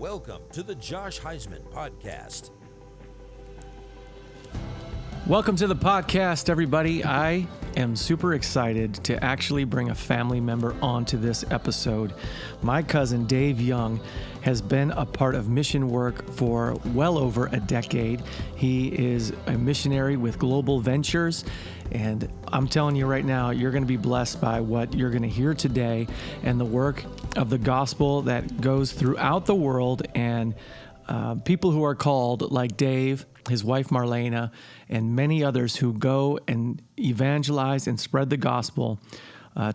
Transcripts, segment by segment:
Welcome to the Josh Huisman Podcast. Welcome to the podcast, everybody. I am super excited to actually bring a family member onto this episode. My cousin, Dave Young, has been a part of mission work for well over a decade. He is a missionary with Global Ventures, and I'm telling you right now, you're going to be blessed by what you're going to hear today and the work of the gospel that goes throughout the world, and people who are called like Dave, his wife Marlana, and many others who go and evangelize and spread the gospel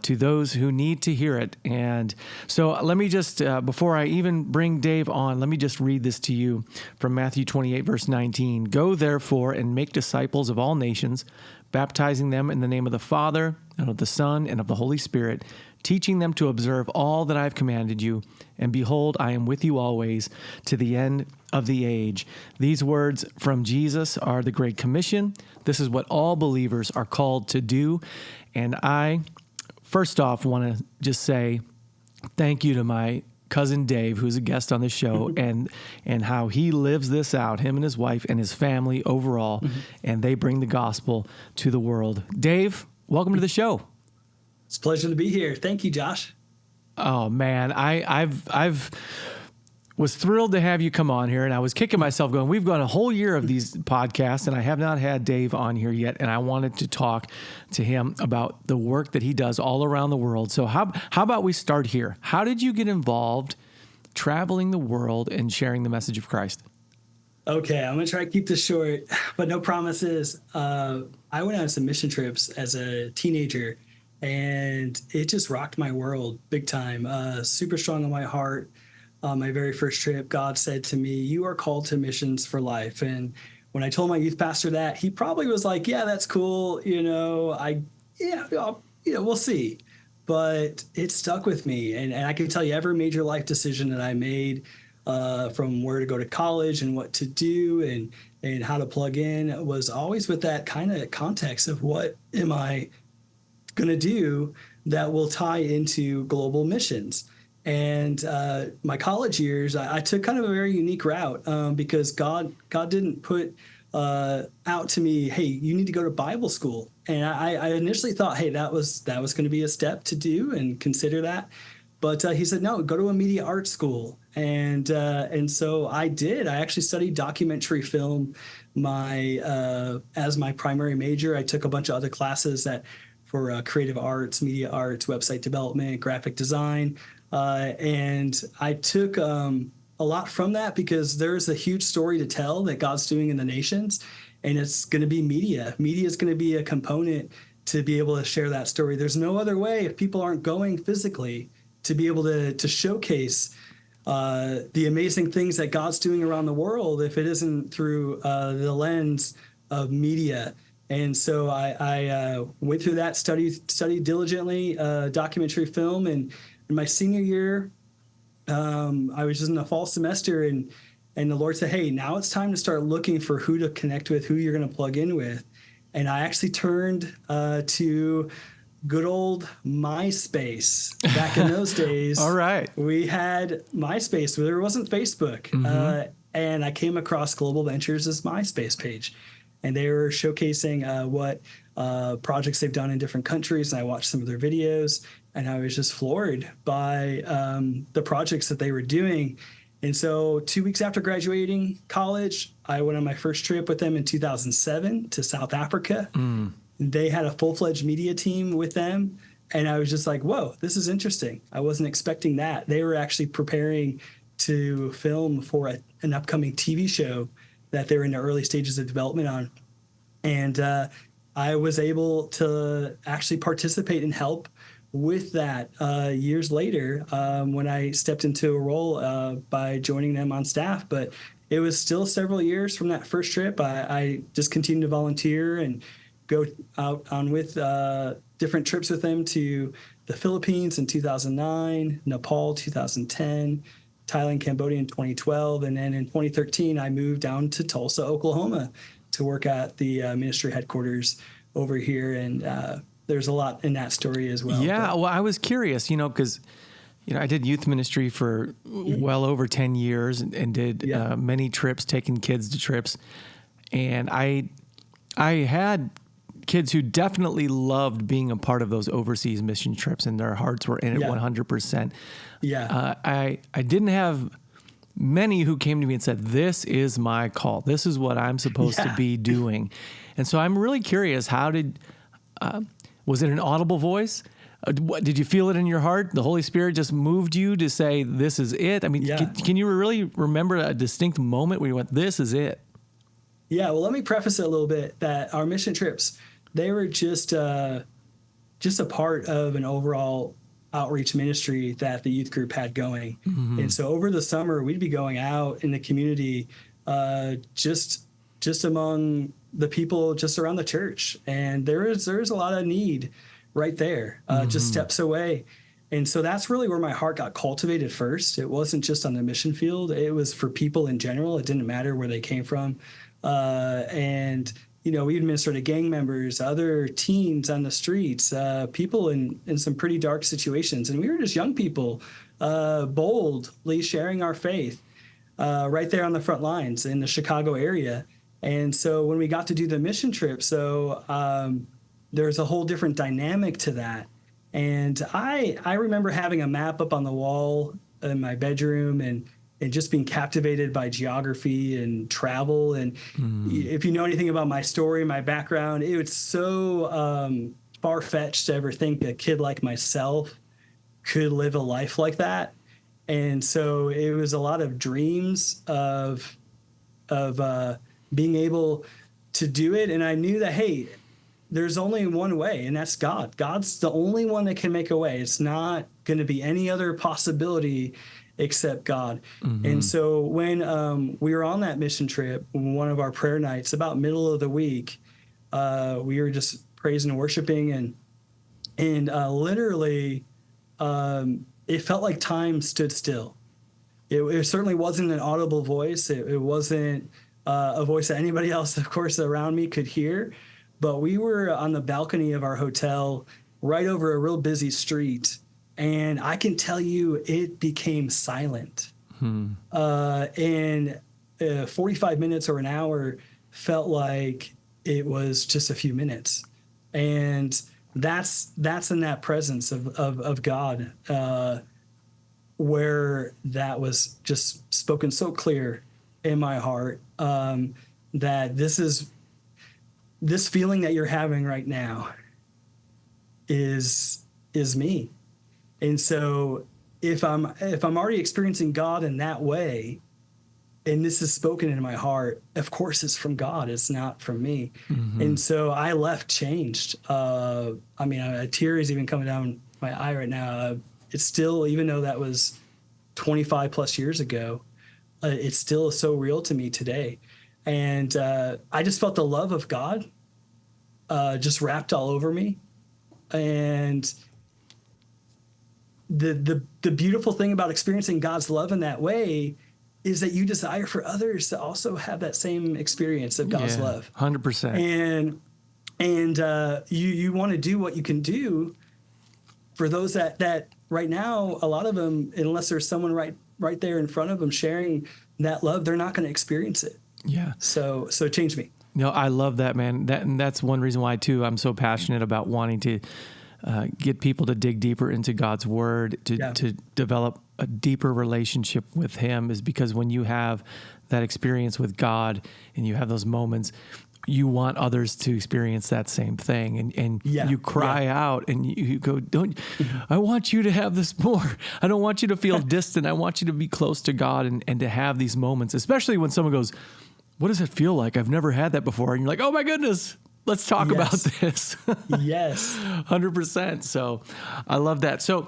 to those who need to hear it. And so let me just, before I even bring Dave on, let me just read this to you from Matthew 28, verse 19. Go therefore and make disciples of all nations, baptizing them in the name of the Father and of the Son and of the Holy Spirit, teaching them to observe all that I have commanded you. And behold, I am with you always to the end of the age. These words from Jesus are the Great Commission. This is what all believers are called to do. And I, first off, want to just say thank you to my cousin Dave, who's a guest on the show, and how he lives this out, him and his wife and his family overall, and they bring the gospel to the world. Dave, welcome to the show. It's a pleasure to be here. Thank you, Josh. Oh man, I've was thrilled to have you come on here, and I was kicking myself going, we've gone a whole year of these podcasts, and I have not had Dave on here yet, and I wanted to talk to him about the work that he does all around the world. So how about we start here? How did you get involved traveling the world and sharing the message of Christ? Okay, I'm going to try to keep this short, but no promises. I went on some mission trips as a teenager, and it just rocked my world big time. Super strong on my heart. My very first trip, God said to me, you are called to missions for life. And when I told my youth pastor that, he probably was like, yeah, that's cool. We'll see. But it stuck with me. And I can tell you every major life decision that I made, from where to go to college and what to do and how to plug in, was always with that kind of context of what am I going to do that will tie into global missions. And my college years, I took kind of a very unique route because God didn't put out to me, hey, you need to go to Bible school. And I initially thought, hey, that was going to be a step to do and consider that. But he said, no, go to a media arts school. And so I did. I actually studied documentary film as my primary major. I took a bunch of other classes for creative arts, media arts, website development, graphic design. And I took a lot from that because there's a huge story to tell that God's doing in the nations, and it's going to be media. Media is going to be a component to be able to share that story. There's no other way, if people aren't going physically, to be able to showcase the amazing things that God's doing around the world if it isn't through the lens of media. And so I went through that, studied diligently documentary film, and in my senior year, I was just in the fall semester, and the Lord said, hey, now it's time to start looking for who to connect with, who you're going to plug in with. And I actually turned to good old MySpace. Back in those days, All right, we had MySpace. There wasn't Facebook. And I came across Global Ventures' MySpace page. And they were showcasing what projects they've done in different countries. And I watched some of their videos, and I was just floored by the projects that they were doing. And so 2 weeks after graduating college, I went on my first trip with them in 2007 to South Africa. They had a full-fledged media team with them. And I was just like, whoa, this is interesting. I wasn't expecting that. They were actually preparing to film for an upcoming TV show that they're in the early stages of development on. And I was able to actually participate and help with that years later when I stepped into a role by joining them on staff. But it was still several years from that first trip. I just continued to volunteer and go out on with different trips with them to the Philippines in 2009, Nepal 2010, Thailand, Cambodia in 2012, and then in 2013, I moved down to Tulsa, Oklahoma, to work at the ministry headquarters over here. And there's a lot in that story as well. Yeah, well, I was curious, because I did youth ministry for well over 10 years and did many trips, taking kids to trips. And I had kids who definitely loved being a part of those overseas mission trips, and their hearts were in it 100%. Yeah. I didn't have many who came to me and said, this is my call. This is what I'm supposed to be doing. And so I'm really curious, was it an audible voice? Did you feel it in your heart? The Holy Spirit just moved you to say, this is it? I mean, can you really remember a distinct moment where you went, this is it? Yeah, well, let me preface it a little bit that our mission trips, they were just a part of an overall outreach ministry that the youth group had going. Mm-hmm. And so over the summer, we'd be going out in the community just among the people just around the church. And there's a lot of need right there, just steps away. And so that's really where my heart got cultivated first. It wasn't just on the mission field. It was for people in general. It didn't matter where they came from. And, we administered to gang members, other teens on the streets, people in some pretty dark situations. And we were just young people, boldly sharing our faith right there on the front lines in the Chicago area. And so when we got to do the mission trip, there's a whole different dynamic to that. And I remember having a map up on the wall in my bedroom and just being captivated by geography and travel. And if you know anything about my story, my background, it was so far-fetched to ever think a kid like myself could live a life like that. And so it was a lot of dreams of being able to do it. And I knew that, hey, there's only one way, and that's God. God's the only one that can make a way. It's not going to be any other possibility except God. Mm-hmm. And so when we were on that mission trip, one of our prayer nights, about middle of the week, we were just praising and worshiping, and literally it felt like time stood still. It certainly wasn't an audible voice. It wasn't a voice that anybody else, of course, around me could hear. But we were on the balcony of our hotel right over a real busy street. And I can tell you it became silent. And 45 minutes or an hour felt like it was just a few minutes. And that's in that presence of God where that was just spoken so clear in my heart that this feeling that you're having right now is me. And so if I'm already experiencing God in that way, and this is spoken in my heart, of course it's from God. It's not from me. Mm-hmm. And so I left changed. A tear is even coming down my eye right now. It's still, even though that was 25 plus years ago, it's still so real to me today. And I just felt the love of God just wrapped all over me. And the beautiful thing about experiencing God's love in that way is that you desire for others to also have that same experience of God's love. 100%. And you want to do what you can do for those that right now, a lot of them, unless there's someone right there in front of them sharing that love, they're not going to experience it. Yeah. So it changed me. No, I love that, man. And that's one reason why, too, I'm so passionate about wanting to get people to dig deeper into God's word, to develop a deeper relationship with him, is because when you have that experience with God and you have those moments, you want others to experience that same thing. And you cry out and you go, I want you to have this more. I don't want you to feel distant. I want you to be close to God and to have these moments, especially when someone goes, what does it feel like? I've never had that before. And you're like, oh my goodness, let's talk about this. Yes. 100%. So I love that. So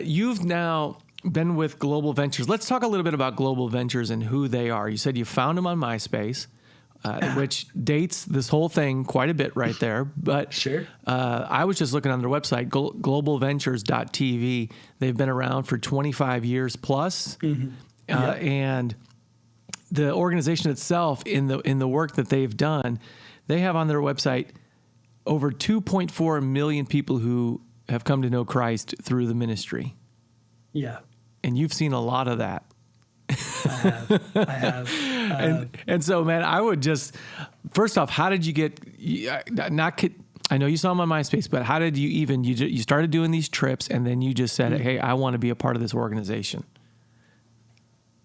you've now been with Global Ventures. Let's talk a little bit about Global Ventures and who they are. You said you found them on MySpace, which dates this whole thing quite a bit right there. But sure. I was just looking on their website, globalventures.tv. They've been around for 25 years plus. Mm-hmm. And the organization itself, in the work that they've done, they have on their website over 2.4 million people who have come to know Christ through the ministry. Yeah, And you've seen a lot of that. I have. And so, man, I would just, first off, how did you get, I know you saw him on MySpace, but how did you even, you started doing these trips and then you just said, hey, I want to be a part of this organization?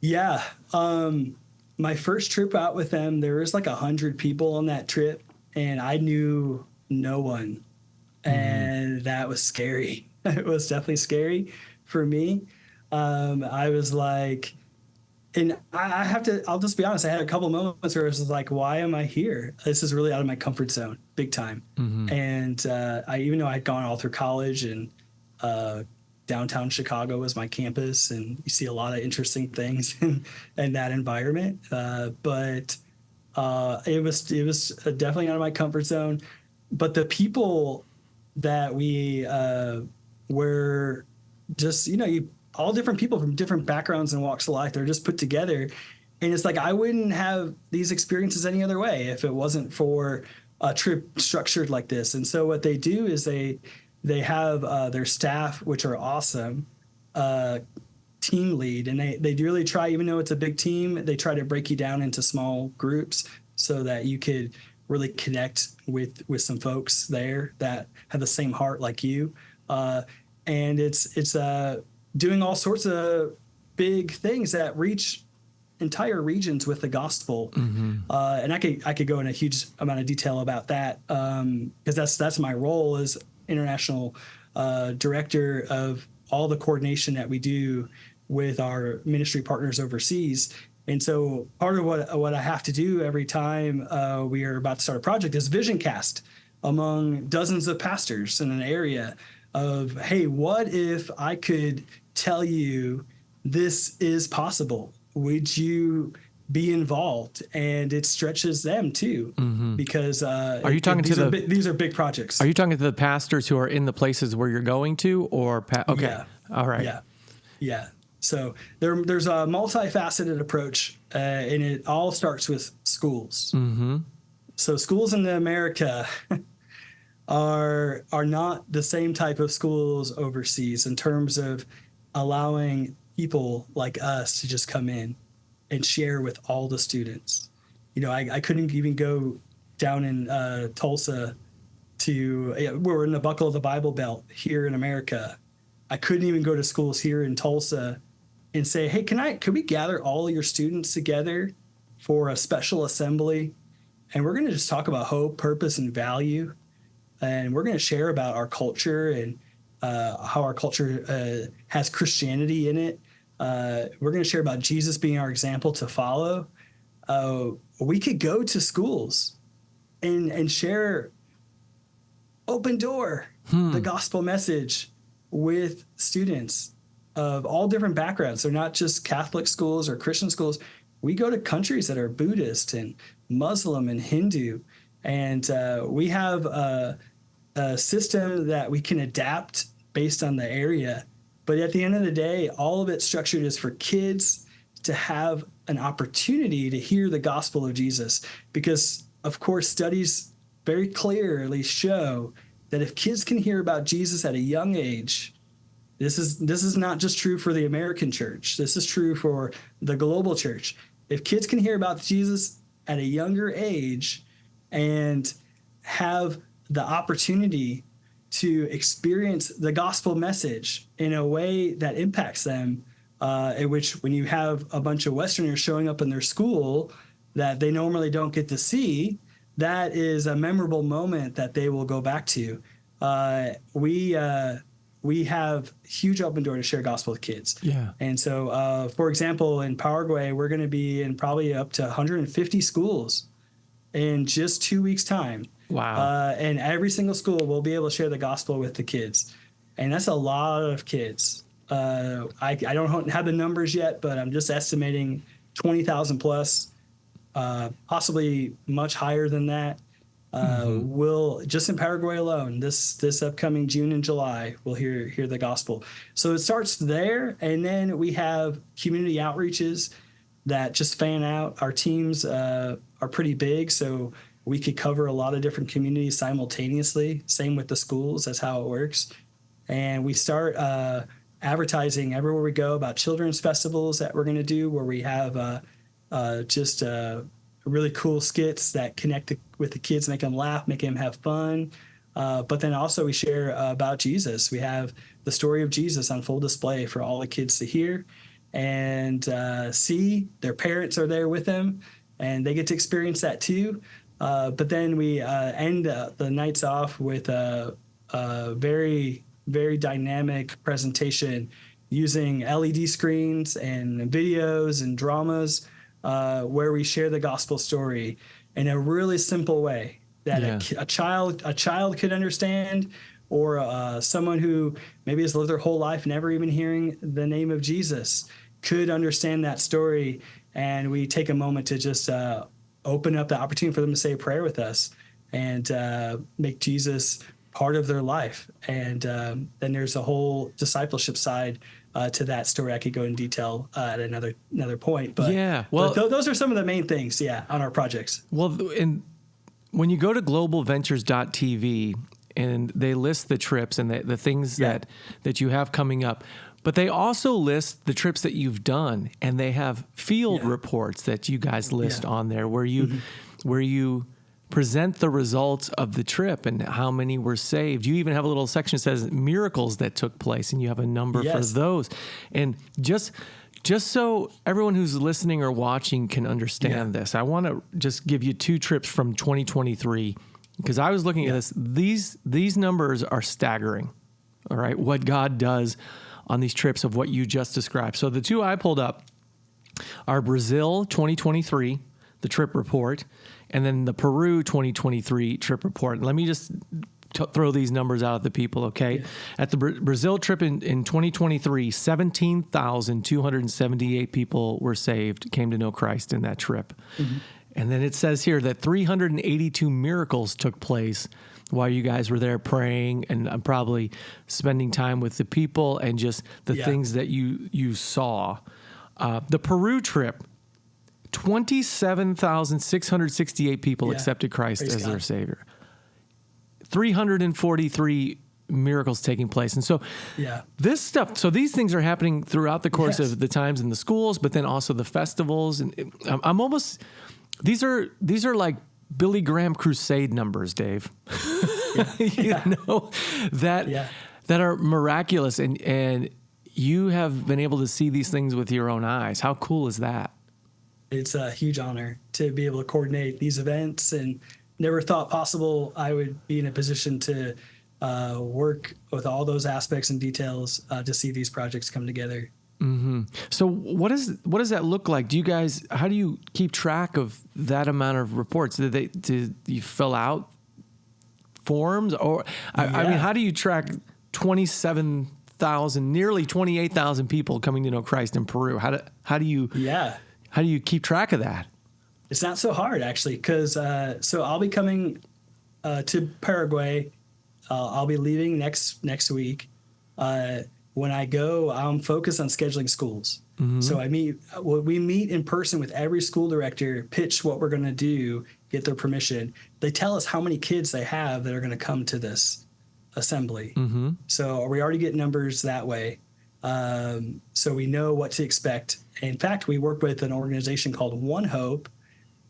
Yeah. My first trip out with them, there was like 100 people on that trip and I knew no one. And that was scary. It was definitely scary for me. I was like, and I'll just be honest. I had a couple moments where I was like, why am I here? This is really out of my comfort zone, big time. And even though I'd gone all through college and downtown Chicago was my campus, and you see a lot of interesting things in that environment. But it was definitely out of my comfort zone. But the people that we were just, all different people from different backgrounds and walks of life. They're just put together. And it's like, I wouldn't have these experiences any other way if it wasn't for a trip structured like this. And so what they do is they have their staff, which are awesome, team lead. And they do really try, even though it's a big team, they try to break you down into small groups so that you could really connect with some folks there that have the same heart like you. And it's doing all sorts of big things that reach entire regions with the gospel. And I could go in a huge amount of detail about that because that's my role as international director of all the coordination that we do with our ministry partners overseas. And so part of what I have to do every time we are about to start a project is vision cast among dozens of pastors in an area of, hey, what if I could tell you this is possible? Would you be involved? And it stretches them too, because are you talking these are big projects. Are you talking to the pastors who are in the places where you're going to, or okay, yeah. All right, yeah. So there's a multifaceted approach, and it all starts with schools. So schools in America are not the same type of schools overseas in terms of allowing people like us to just come in and share with all the students. I couldn't even go down in Tulsa we're in the buckle of the Bible Belt here in America. I couldn't even go to schools here in Tulsa and say, hey, could we gather all of your students together for a special assembly? And we're going to just talk about hope, purpose, and value. And we're going to share about our culture and how our culture has Christianity in it. We're going to share about Jesus being our example to follow. We could go to schools and share open door, the gospel message with students of all different backgrounds. They're not just Catholic schools or Christian schools. We go to countries that are Buddhist and Muslim and Hindu. And we have a system that we can adapt based on the area. But at the end of the day, all of it structured is for kids to have an opportunity to hear the gospel of Jesus. Because, of course, studies very clearly show that if kids can hear about Jesus at a young age, this is not just true for the American church. This is true for the global church. If kids can hear about Jesus at a younger age and have the opportunity to experience the gospel message in a way that impacts them, in which when you have a bunch of Westerners showing up in their school that they normally don't get to see, that is a memorable moment that they will go back to. We have huge open door to share gospel with kids. Yeah. And so, for example, in Paraguay, we're going to be in probably up to 150 schools in just 2 weeks' time. Wow. And every single school will be able to share the gospel with the kids. And that's a lot of kids. I don't have the numbers yet, but I'm just estimating 20,000 plus, possibly much higher than that. Will just in Paraguay alone, this upcoming June and July, we'll hear the gospel. So it starts there, and then we have community outreaches that just fan out. Our teams are pretty big, so we could cover a lot of different communities simultaneously. Same with the schools. That's how it works. And we start advertising everywhere we go about children's festivals that we're going to do, where we have really cool skits that connect with the kids, make them laugh, make them have fun. But then also we share about Jesus. We have the story of Jesus on full display for all the kids to hear and see. Their parents are there with them, and they get to experience that too. But then we end the nights off with a very, very dynamic presentation using LED screens and videos and dramas where we share the gospel story in a really simple way that a child could understand, or someone who maybe has lived their whole life never even hearing the name of Jesus could understand that story. And we take a moment to just open up the opportunity for them to say a prayer with us and make Jesus part of their life. And then there's a whole discipleship side to that story. I could go in detail at another point. But those are some of the main things, on our projects. Well, and when you go to globalventures.tv and they list the trips and the things that you have coming up, but they also list the trips that you've done, and they have field reports that you guys list on there where you present the results of the trip and how many were saved. You even have a little section that says miracles that took place, and you have a number for those. And just so everyone who's listening or watching can understand this, I want to just give you 2 trips from 2023, because I was looking at this. These numbers are staggering. All right, what God does on these trips of what you just described. So the 2 I pulled up are Brazil 2023, the trip report, and then the Peru 2023 trip report. Let me just throw these numbers out at the people, okay? Yeah. At the Brazil trip in 2023, 17,278 people were saved, came to know Christ in that trip. Mm-hmm. And then it says here that 382 miracles took place while you guys were there praying and probably spending time with the people and just the things that you saw. The Peru trip, 27,668 people accepted Christ as their Savior. 343 miracles taking place. And so this stuff, so these things are happening throughout the course of the times in the schools, but then also the festivals. And I'm almost, these are like Billy Graham crusade numbers, Dave. That are miraculous, and you have been able to see these things with your own eyes. How cool is that? It's a huge honor to be able to coordinate these events, and never thought possible I would be in a position to work with all those aspects and details to see these projects come together. Mm-hmm. So what does that look like? How do you keep track of that amount of reports? Do you fill out forms, or I mean, how do you track 27,000, nearly 28,000 people coming to know Christ in Peru? How do you keep track of that? It's not so hard, actually, because so I'll be coming to Paraguay. I'll be leaving next week. When I go, I'm focused on scheduling schools. Mm-hmm. So we meet in person with every school director, pitch what we're going to do, get their permission. They tell us how many kids they have that are going to come to this assembly. Mm-hmm. So we already get numbers that way. So we know what to expect. In fact, we work with an organization called One Hope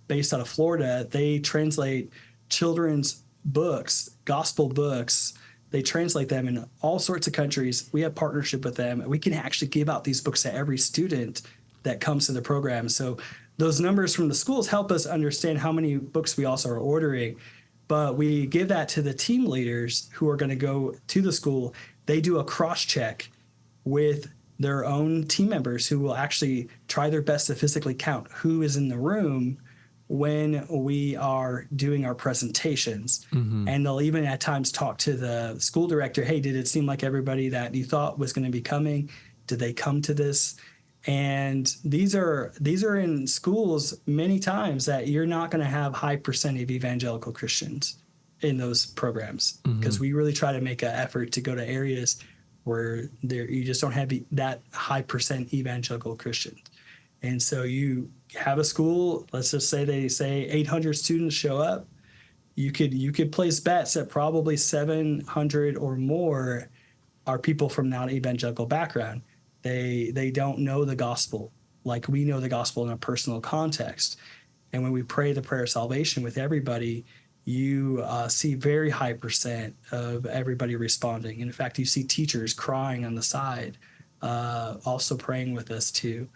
based out of Florida. They translate children's books, gospel books. They translate them in all sorts of countries. We have partnership with them. We can actually give out these books to every student that comes to the program. So those numbers from the schools help us understand how many books we also are ordering. But we give that to the team leaders who are going to go to the school. They do a cross-check with their own team members who will actually try their best to physically count who is in the room when we are doing our presentations. Mm-hmm. And they'll even at times talk to the school director, hey, did it seem like everybody that you thought was going to be coming? Did they come to this? And these are in schools many times that you're not going to have high percent of evangelical Christians in those programs, because we really try to make an effort to go to areas where you just don't have that high percent evangelical Christians. And so you have a school, let's just say they say 800 students show up. You could place bets that probably 700 or more are people from non-evangelical background. They don't know the gospel like we know the gospel in a personal context. And when we pray the prayer of salvation with everybody, you see very high percent of everybody responding. And in fact, you see teachers crying on the side, also praying with us too.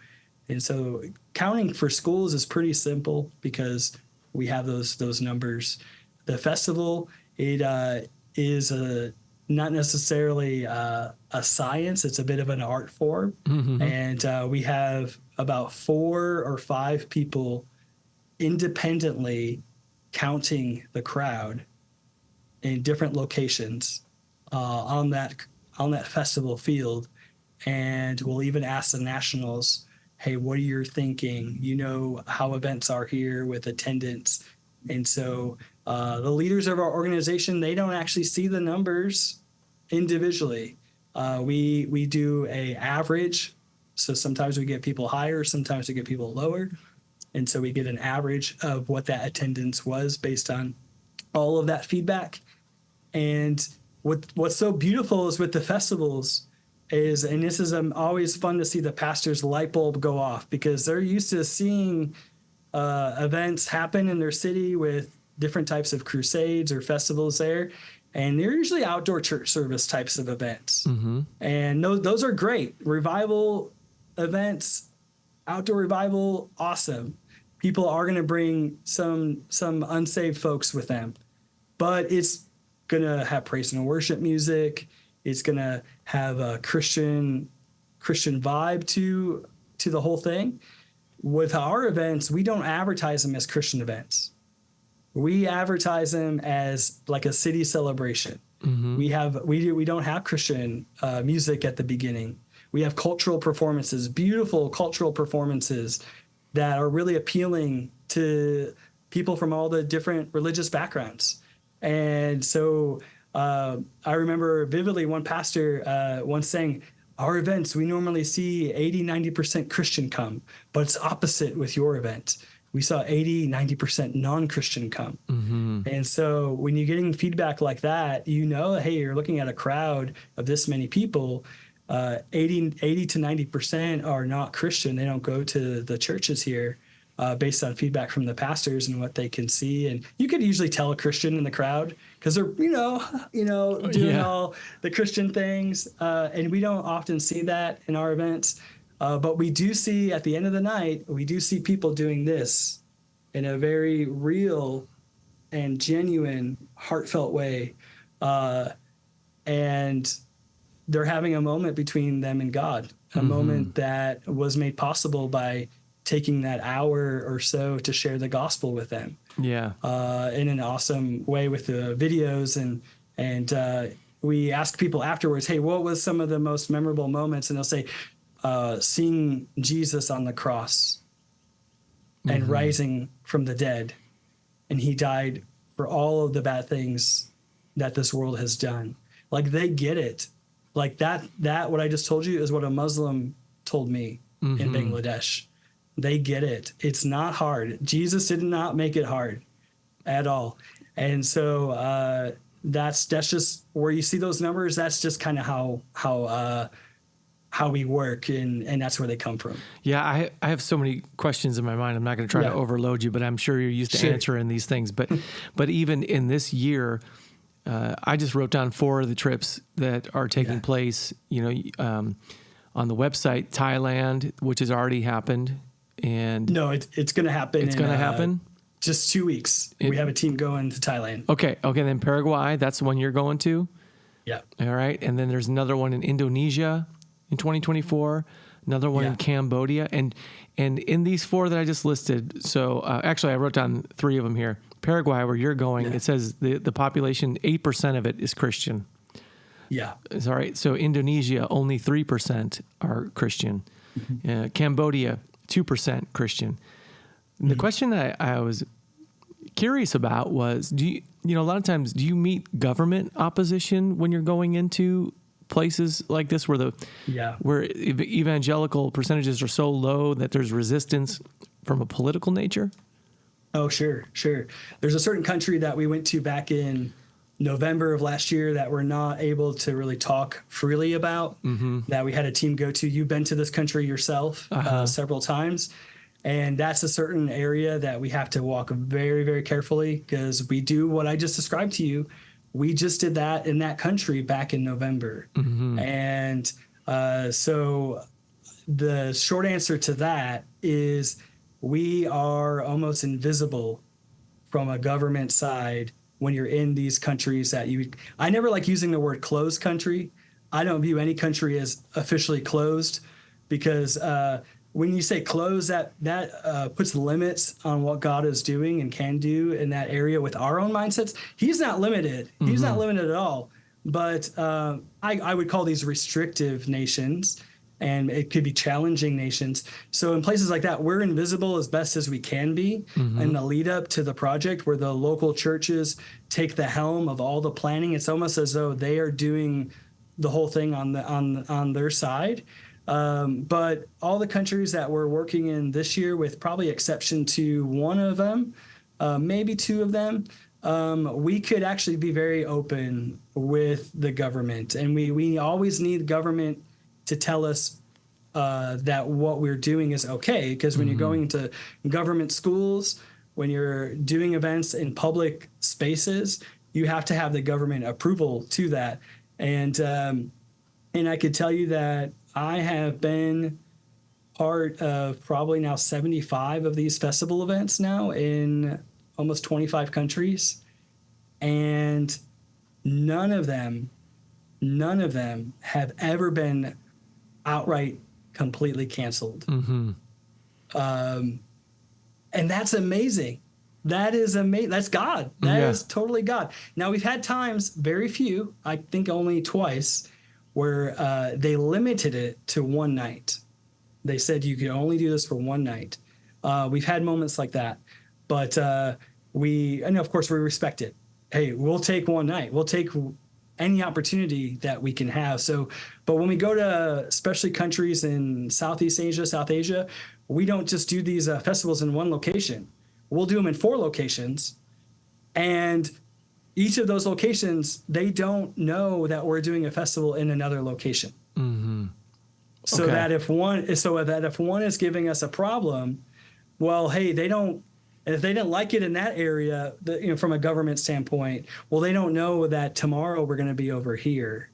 And so counting for schools is pretty simple because we have those numbers. The festival, it is not necessarily a science. It's a bit of an art form. Mm-hmm. And we have about 4 or 5 people independently counting the crowd in different locations on that festival field. And we'll even ask the nationals, hey, what are you thinking? You know how events are here with attendance. And so the leaders of our organization, they don't actually see the numbers individually. We do a average. So sometimes we get people higher, sometimes we get people lower. And so we get an average of what that attendance was based on all of that feedback. And what's so beautiful is with the festivals is, and this is always fun to see the pastor's light bulb go off, because they're used to seeing events happen in their city with different types of crusades or festivals there. And they're usually outdoor church service types of events. Mm-hmm. And those are great. Revival events, outdoor revival, awesome. People are going to bring some unsaved folks with them. But it's going to have praise and worship music. It's going to have a Christian vibe to the whole thing. With our events, we don't advertise them as Christian events. We advertise them as like a city celebration. Mm-hmm. We don't have Christian music at the beginning. We have cultural performances, beautiful cultural performances that are really appealing to people from all the different religious backgrounds. And so I remember vividly one pastor once saying, our events, we normally see 80, 90% Christian come, but it's opposite with your event. We saw 80, 90% non-Christian come. Mm-hmm. And so when you're getting feedback like that, hey, you're looking at a crowd of this many people, 80 to 90% are not Christian. They don't go to the churches here based on feedback from the pastors and what they can see. And you could usually tell a Christian in the crowd because they're, doing all the Christian things. And we don't often see that in our events. But we do see at the end of the night, we do see people doing this in a very real and genuine, heartfelt way. And they're having a moment between them and God, a mm-hmm. moment that was made possible by taking that hour or so to share the gospel with them. Yeah. In an awesome way with the videos. And we ask people afterwards, hey, what was some of the most memorable moments? And they'll say, seeing Jesus on the cross and mm-hmm. rising from the dead. And he died for all of the bad things that this world has done. Like, they get it. Like that what I just told you is what a Muslim told me mm-hmm. in Bangladesh. They get it. It's not hard. Jesus did not make it hard at all. And so that's just where you see those numbers. That's just kind of how we work, and that's where they come from. Yeah, I have so many questions in my mind. I'm not going to try to overload you, but I'm sure you're used to answering these things. But even in this year, I just wrote down 4 of the trips that are taking place. On the website, Thailand, which has already happened, and no, it's going to happen. It's going to happen. Just 2 weeks. We have a team going to Thailand. Okay. Then Paraguay, that's the one you're going to. Yeah. All right, and then there's another one in Indonesia in 2024, another one in Cambodia, and in these 4 that I just listed. So actually, I wrote down 3 of them here. Paraguay, where you're going, it says the population, 8% of it is Christian. Yeah. It's all right. So Indonesia, only 3% are Christian. Mm-hmm. Cambodia, 2% Christian. Mm-hmm. The question that I was curious about was, a lot of times, do you meet government opposition when you're going into places like this where where evangelical percentages are so low that there's resistance from a political nature? Oh, sure. There's a certain country that we went to back in November of last year that we're not able to really talk freely about, that we had a team go to. You've been to this country yourself several times. And that's a certain area that we have to walk very, very carefully, because we do what I just described to you. We just did that in that country back in November. And so the short answer to that is we are almost invisible from a government side when you're in these countries that I never like using the word closed country. I don't view any country as officially closed, because when you say closed, that puts limits on what God is doing and can do in that area with our own mindsets. He's not limited. He's not limited at all. But I would call these restrictive nations, and it could be challenging nations. So in places like that, we're invisible as best as we can be in the lead up to the project, where the local churches take the helm of all the planning. It's almost as though they are doing the whole thing on their side. But all the countries that we're working in this year, with probably exception to one of them, maybe two of them, we could actually be very open with the government. And we always need government to tell us that what we're doing is okay. Because when you're going into government schools, when you're doing events in public spaces, you have to have the government approval to that. And I could tell you that I have been part of probably now 75 of these festival events now in almost 25 countries. And none of them have ever been outright completely canceled. And that's amazing. That is amazing. That's God. That is totally God. Now, we've had times, very few, I think only twice, where they limited it to one night. They said you could only do this for one night. We've had moments like that, but and of course we respect it. Hey, we'll take one night. We'll take any opportunity that we can have. So, but when we go to especially countries in Southeast Asia, South Asia, we don't just do these festivals in one location. We'll do them in 4 locations, and each of those locations, they don't know that we're doing a festival in another location. So that if one is giving us a problem, well, hey, if they didn't like it in that area, from a government standpoint, well, they don't know that tomorrow we're going to be over here,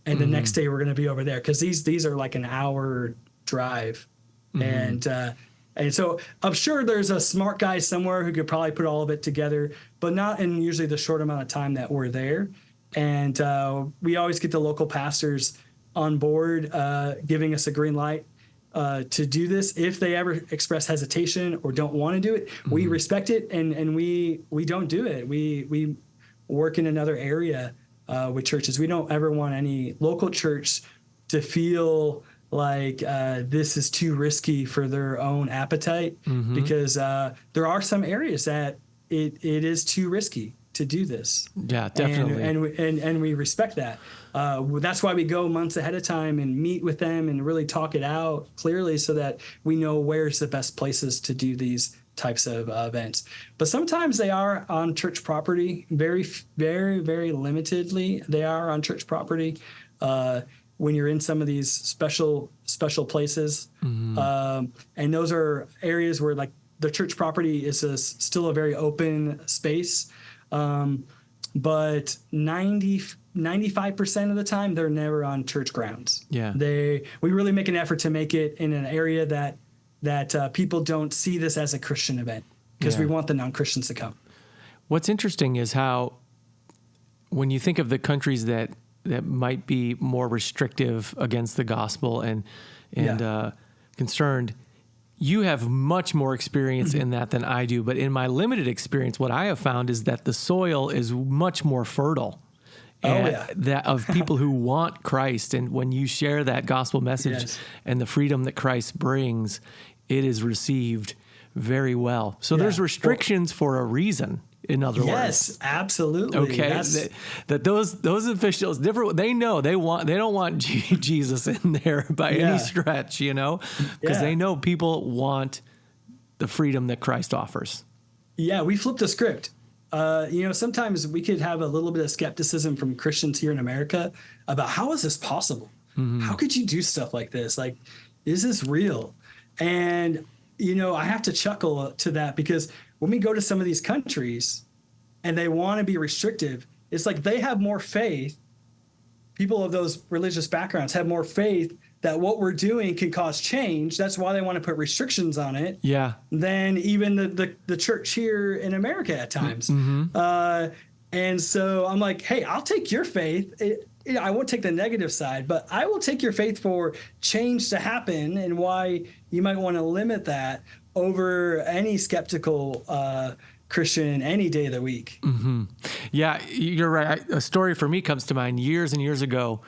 and the next day we're going to be over there, because these are like an hour drive, and so I'm sure there's a smart guy somewhere who could probably put all of it together, but not in usually the short amount of time that we're there. And we always get the local pastors on board, giving us a green light to do this. If they ever express hesitation or don't want to do it, we respect it, and we don't do it. We work in another area with churches. We don't ever want any local church to feel like this is too risky for their own appetite, because there are some areas that it is too risky to do this. Yeah, definitely. And we respect that. That's why we go months ahead of time and meet with them and really talk it out clearly, so that we know where's the best places to do these types of events. But sometimes they are on church property. Very, very, very limitedly, they are on church property. When you're in some of these special places. And those are areas where, like, the church property is still a very open space. But 95% of the time, they're never on church grounds. Yeah. We really make an effort to make it in an area that people don't see this as a Christian event, because we want the non-Christians to come. What's interesting is how, when you think of the countries that might be more restrictive against the gospel and concerned, you have much more experience in that than I do. But in my limited experience, what I have found is that the soil is much more fertile. That of people who want Christ. And when you share that gospel message and the freedom that Christ brings, it is received very well. So there's restrictions for a reason. In other words, yes, absolutely. Okay, that those officials different. They know they don't want Jesus in there by any stretch, because they know people want the freedom that Christ offers. Yeah, we flipped the script. Sometimes we could have a little bit of skepticism from Christians here in America about how is this possible? How could you do stuff like this? Like, is this real? And, I have to chuckle to that, because when we go to some of these countries and they want to be restrictive, it's like they have more faith. People of those religious backgrounds have more faith that what we're doing can cause change. That's why they want to put restrictions on it. Yeah. Than even the church here in America at times. And so I'm like, hey, I'll take your faith. I won't take the negative side, but I will take your faith for change to happen and why you might want to limit that over any skeptical Christian any day of the week. Yeah, you're right. A story for me comes to mind years and years ago.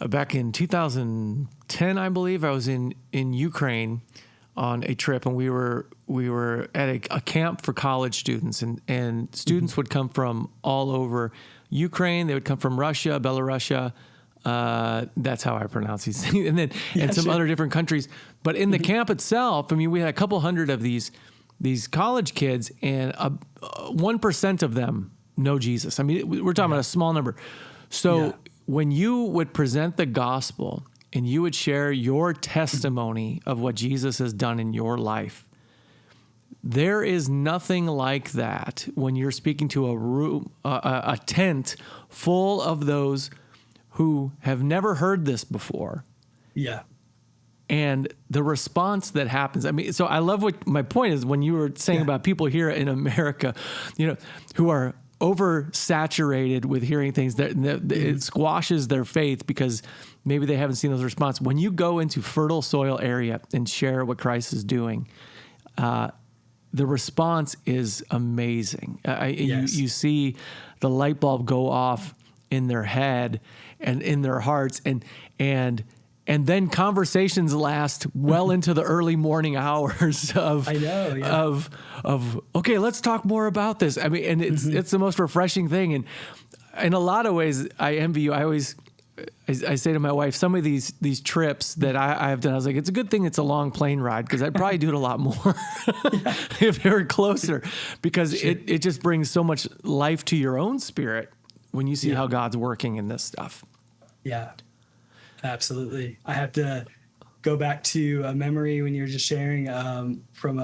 Back in 2010, I believe, I was in Ukraine on a trip, and we were at a camp for college students, and students would come from all over Ukraine. They would come from Russia, Belarus. That's how I pronounce these things, and some other different countries. But in the camp itself, I mean, we had a couple hundred of these college kids, and 1% of them know Jesus. I mean, we're talking about a small number. So when you would present the gospel and you would share your testimony of what Jesus has done in your life, there is nothing like that when you're speaking to a room, a tent full of those who have never heard this before. Yeah. And the response that happens, I mean, so I love what my point is when you were saying about people here in America, who are oversaturated with hearing things that it squashes their faith because maybe they haven't seen those responses. When you go into fertile soil area and share what Christ is doing, the response is amazing. You see the light bulb go off in their head and in their hearts, and then conversations last well into the early morning hours of okay, let's talk more about this. I mean, and it's the most refreshing thing. And in a lot of ways, I envy you. I say to my wife, some of these trips that I've done, I was like, it's a good thing it's a long plane ride, because I'd probably do it a lot more if they were closer, because it just brings so much life to your own spirit when you see how God's working in this stuff. Yeah. Absolutely. I have to go back to a memory when you were just sharing from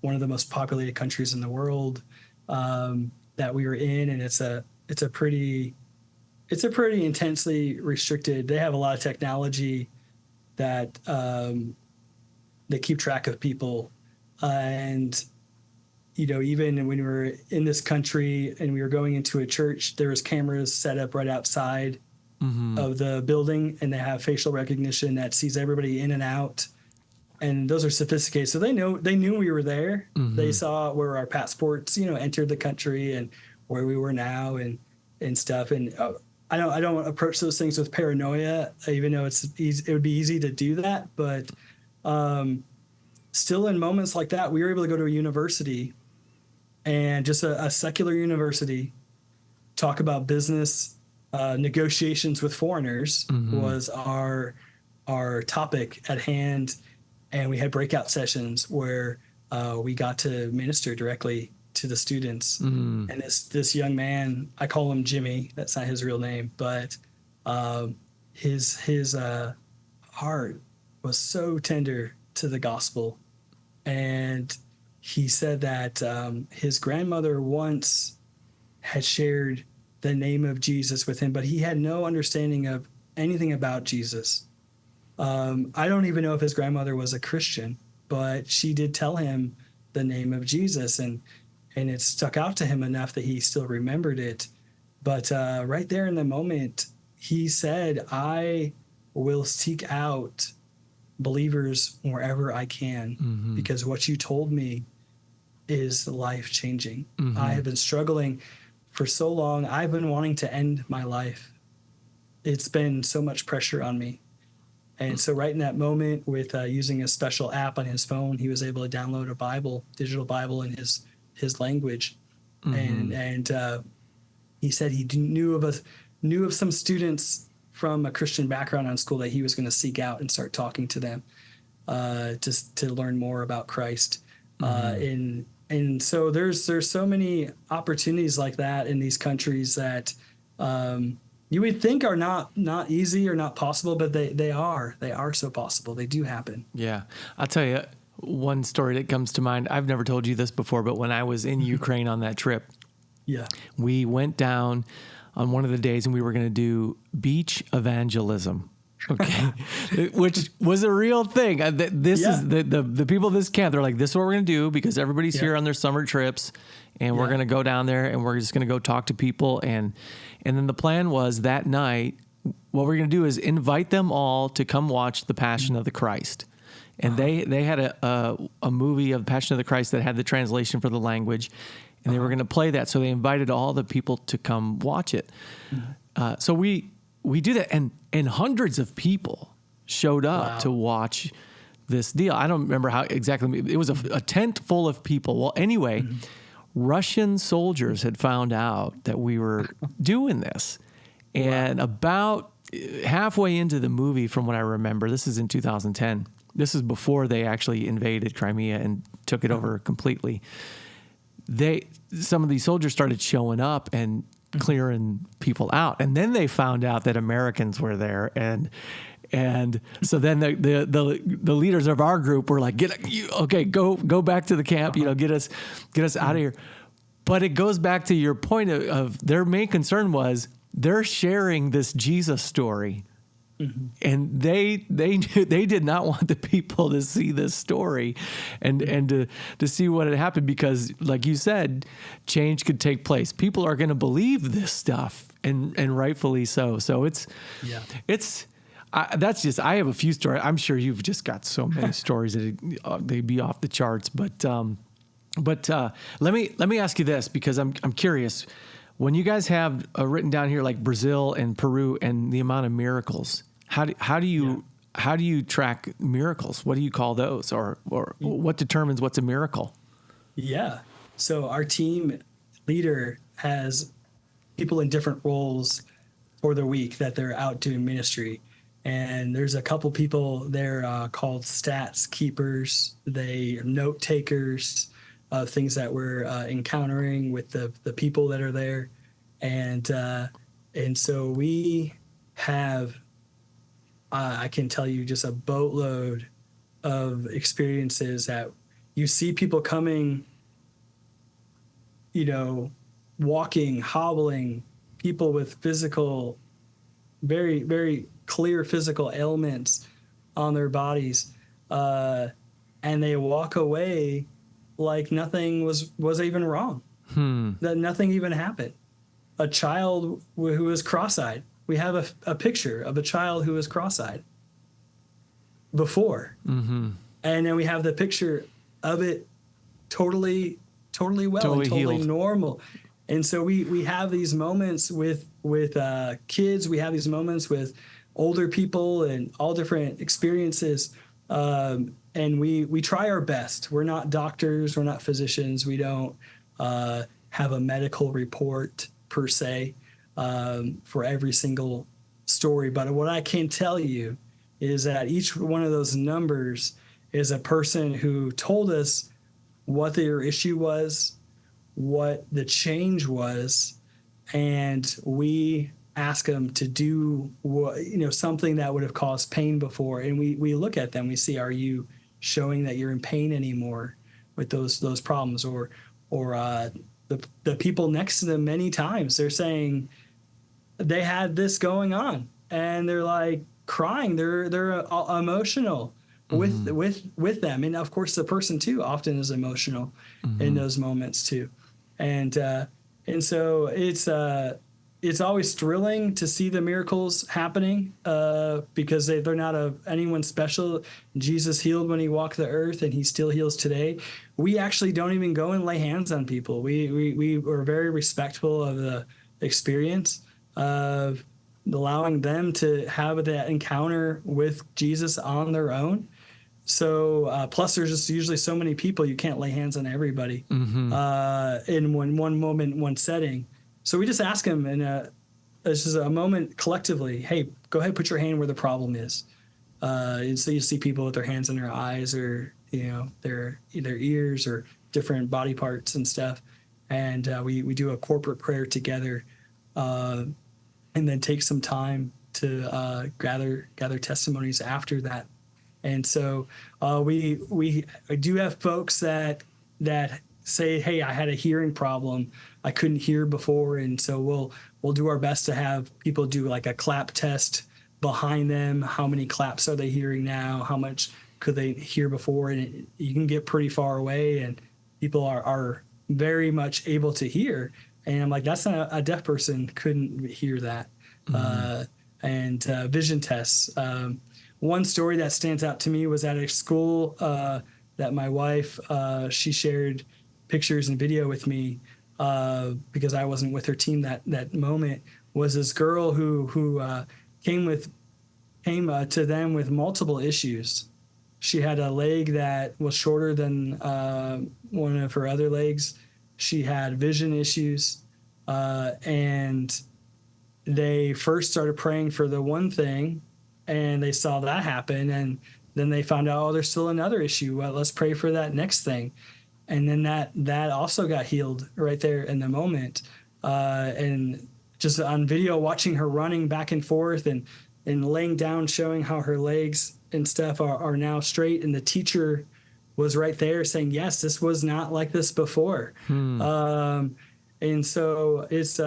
one of the most populated countries in the world that we were in, and it's a pretty intensely restricted. They have a lot of technology that they keep track of people, and even when we were in this country and we were going into a church, there was cameras set up right outside of the building, and they have facial recognition that sees everybody in and out, and those are sophisticated. So they knew we were there. They saw where our passports, entered the country and where we were now and stuff. And I don't approach those things with paranoia, even though it would be easy to do that. But still, in moments like that, we were able to go to a university, and just a secular university, talk about business. Negotiations with foreigners was our topic at hand, and we had breakout sessions where we got to minister directly to the students. And this young man, I call him Jimmy. That's not his real name, but his heart was so tender to the gospel, and he said that his grandmother once had shared the name of Jesus with him, but he had no understanding of anything about Jesus. I don't even know if his grandmother was a Christian, but she did tell him the name of Jesus, and it stuck out to him enough that he still remembered it. But right there in the moment, he said, I will seek out believers wherever I can, because what you told me is life-changing. I have been struggling for so long. I've been wanting to end my life. It's been so much pressure on me. And so right in that moment, with using a special app on his phone, he was able to download a digital Bible in his language. And he said he knew of some students from a Christian background on school that he was going to seek out and start talking to them just to learn more about Christ. And and so there's so many opportunities like that in these countries that you would think are not easy or not possible, but they are so possible. They do happen. Yeah. I'll tell you one story that comes to mind. I've never told you this before, but when I was in Ukraine on that trip, Yeah. we went down on one of the days and we were going to do beach evangelism. Okay. Which was a real thing. This is the people of this camp. They're like, this is what we're going to do because everybody's here on their summer trips and we're going to go down there and we're just going to go talk to people. And then the plan was that night, what we're going to do is invite them all to come watch The Passion of the Christ. And they had a movie of Passion of the Christ that had the translation for the language, and they were going to play that. So they invited all the people to come watch it. So we do that, and hundreds of people showed up to watch this deal. I don't remember how exactly. It was a tent full of people. Well, anyway, Russian soldiers had found out that we were doing this, and about halfway into the movie, from what I remember, this is in 2010. This is before they actually invaded Crimea and took it over completely. Some of these soldiers started showing up and clearing people out, and then they found out that Americans were there, and so then the leaders of our group were like, go back to the camp, get us out of here. But it goes back to your point of their main concern was they're sharing this Jesus story. And they did not want the people to see this story and to see what had happened, because like you said, change could take place. People are going to believe this stuff, and rightfully so. So that's just, I have a few stories. I'm sure you've just got so many stories that they'd be off the charts. But let me ask you this, because I'm curious. When you guys have written down here like Brazil and Peru and the amount of miracles, how do you track miracles? What do you call those, or what determines what's a miracle? Yeah. So our team leader has people in different roles for the week that they're out doing ministry. And there's a couple people there called stats keepers. They are note takers of things that we're encountering with the people that are there. And so we have, I can tell you, just a boatload of experiences that you see people coming, walking, hobbling, people with physical, very, very clear physical ailments on their bodies. And they walk away like nothing was even wrong, that nothing even happened. A child who was cross-eyed. We have a picture of a child who was cross-eyed before. And then we have the picture of it totally well, and totally healed. Normal. And so we have these moments with kids. We have these moments with older people and all different experiences. And we try our best. We're not doctors. We're not physicians. We don't have a medical report per se for every single story. But what I can tell you is that each one of those numbers is a person who told us what their issue was, what the change was, and we ask them to do something that would have caused pain before. And we look at them, we see, are you showing that you're in pain anymore with those problems? Or the people next to them, many times they're saying they had this going on and they're like crying. They're emotional with them. And of course the person too often is emotional in those moments too. And so it's always thrilling to see the miracles happening because they're not anyone special. Jesus healed when he walked the earth, and he still heals today. We actually don't even go and lay hands on people. We were very respectful of the experience of allowing them to have that encounter with Jesus on their own. So plus there's just usually so many people, you can't lay hands on everybody in one moment, one setting. So we just ask them, and this is a moment collectively, hey, go ahead, put your hand where the problem is. And so you see people with their hands in their eyes, or their ears, or different body parts and stuff. And we do a corporate prayer together, and then take some time to gather testimonies after that. And so we do have folks that say, hey, I had a hearing problem, I couldn't hear before, and so we'll do our best to have people do like a clap test behind them. How many claps are they hearing now? How much could they hear before? And you can get pretty far away, and people are very much able to hear. And I'm like, that's not a deaf person couldn't hear that. Mm-hmm. And vision tests. One story that stands out to me was at a school that my wife, she shared pictures and video with me because I wasn't with her team that moment. Was this girl who came to them with multiple issues. She had a leg that was shorter than one of her other legs. She had vision issues, and they first started praying for the one thing, and they saw that happen, and then they found out, oh, there's still another issue. Well, let's pray for that next thing. And then that also got healed right there in the moment. And just on video, watching her running back and forth and laying down, showing how her legs and stuff are now straight. And the teacher was right there saying, yes, this was not like this before. And so it's